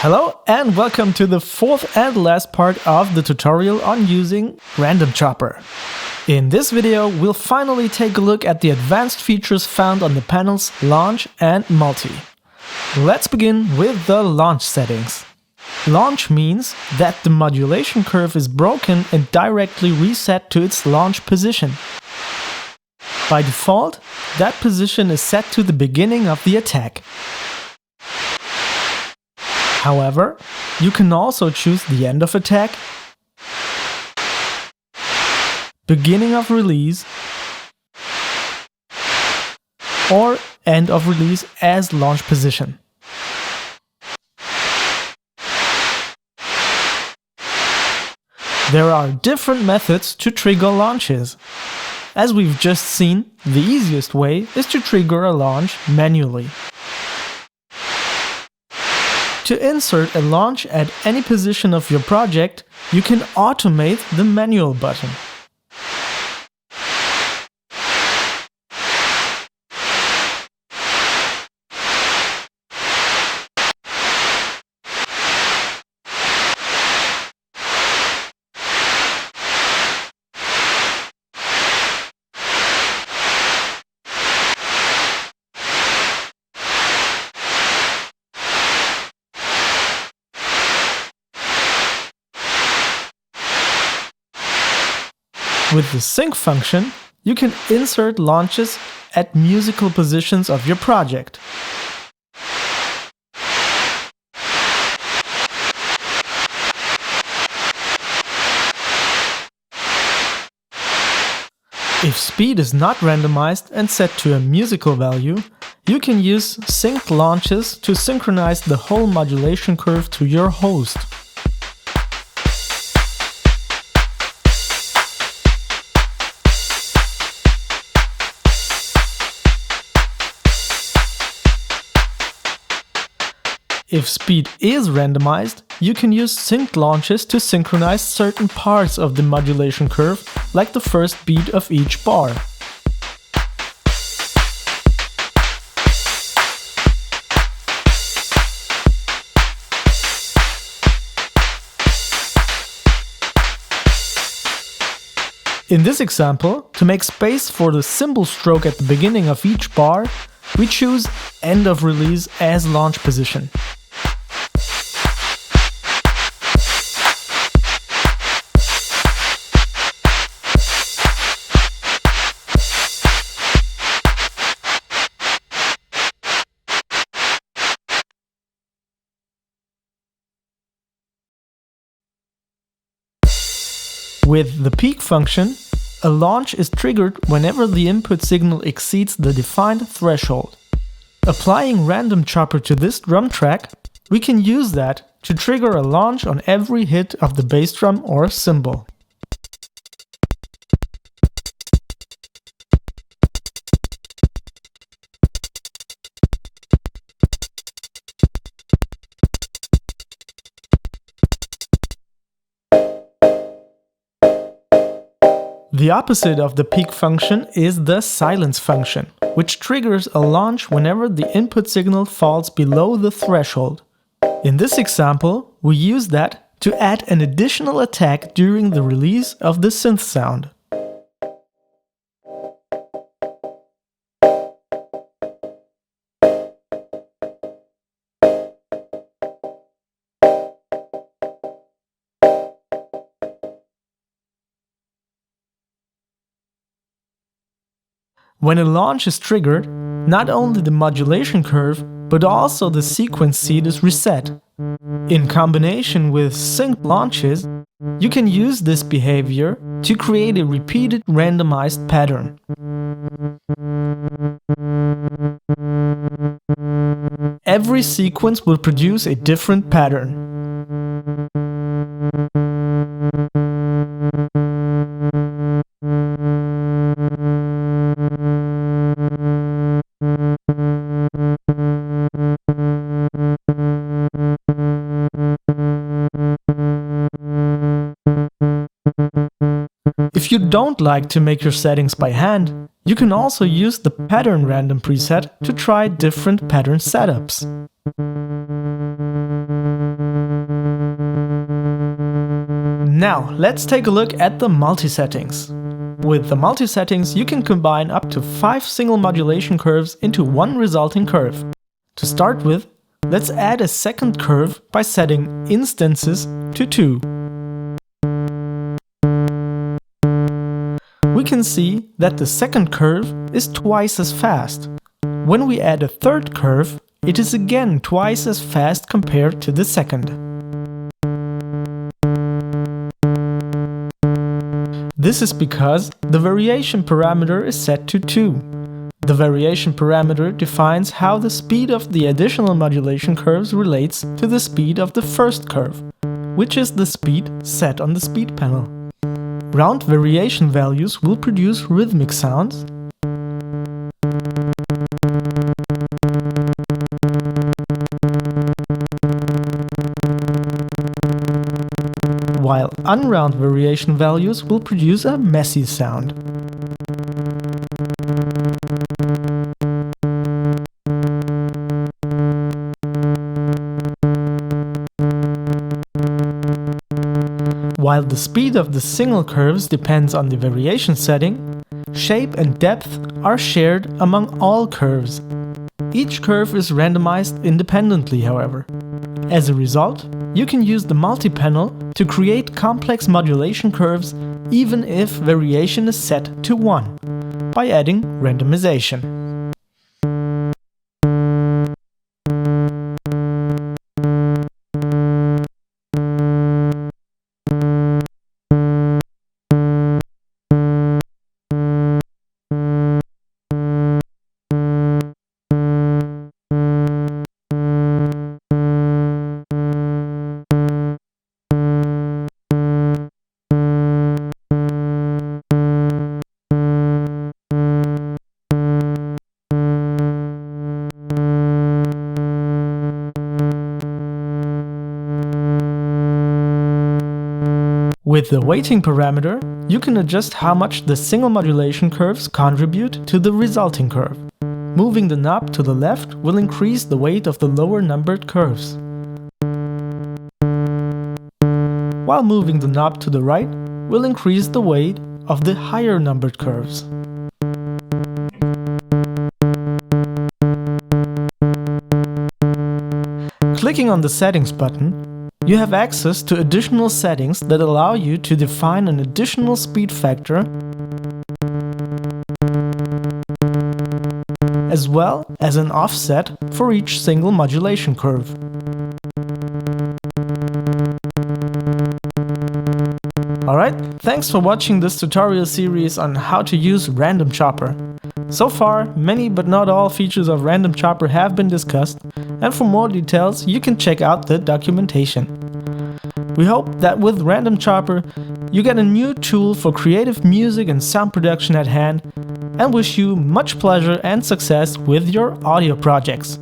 Hello and welcome to the fourth and last part of the tutorial on using Random Chopper. In this video, we'll finally take a look at the advanced features found on the panels Launch and Multi. Let's begin with the launch settings. Launch means that the modulation curve is broken and directly reset to its launch position. By default, that position is set to the beginning of the attack. However, you can also choose the end of attack, beginning of release, or end of release as launch position. There are different methods to trigger launches. As we've just seen, the easiest way is to trigger a launch manually. To insert a launch at any position of your project, you can automate the manual button. With the sync function, you can insert launches at musical positions of your project. If speed is not randomized and set to a musical value, you can use synced launches to synchronize the whole modulation curve to your host. If speed is randomized, you can use synced launches to synchronize certain parts of the modulation curve, like the first beat of each bar. In this example, to make space for the cymbal stroke at the beginning of each bar, we choose end of release as launch position. With the peak function, a launch is triggered whenever the input signal exceeds the defined threshold. Applying Random Chopper to this drum track, we can use that to trigger a launch on every hit of the bass drum or cymbal. The opposite of the peak function is the silence function, which triggers a launch whenever the input signal falls below the threshold. In this example, we use that to add an additional attack during the release of the synth sound. When a launch is triggered, not only the modulation curve, but also the sequence seed is reset. In combination with synced launches, you can use this behavior to create a repeated randomized pattern. Every sequence will produce a different pattern. don't like to make your settings by hand, you can also use the pattern random preset to try different pattern setups. Now, let's take a look at the multi-settings. With the multi-settings, you can combine up to 5 single modulation curves into one resulting curve. To start with, let's add a second curve by setting instances to 2. We can see that the second curve is twice as fast. When we add a third curve, it is again twice as fast compared to the second. This is because the variation parameter is set to 2. The variation parameter defines how the speed of the additional modulation curves relates to the speed of the first curve, which is the speed set on the speed panel. Round variation values will produce rhythmic sounds, while unround variation values will produce a messy sound. While the speed of the single curves depends on the variation setting, shape and depth are shared among all curves. Each curve is randomized independently, however. As a result, you can use the multi-panel to create complex modulation curves even if variation is set to 1, by adding randomization. With the weighting parameter, you can adjust how much the single modulation curves contribute to the resulting curve. Moving the knob to the left will increase the weight of the lower numbered curves, while moving the knob to the right will increase the weight of the higher numbered curves. Clicking on the Settings button, you have access to additional settings that allow you to define an additional speed factor, as well as an offset for each single modulation curve. Alright, thanks for watching this tutorial series on how to use Random Chopper. So far, many but not all features of Random Chopper have been discussed, and for more details you can check out the documentation. We hope that with Random Chopper you get a new tool for creative music and sound production at hand, and wish you much pleasure and success with your audio projects.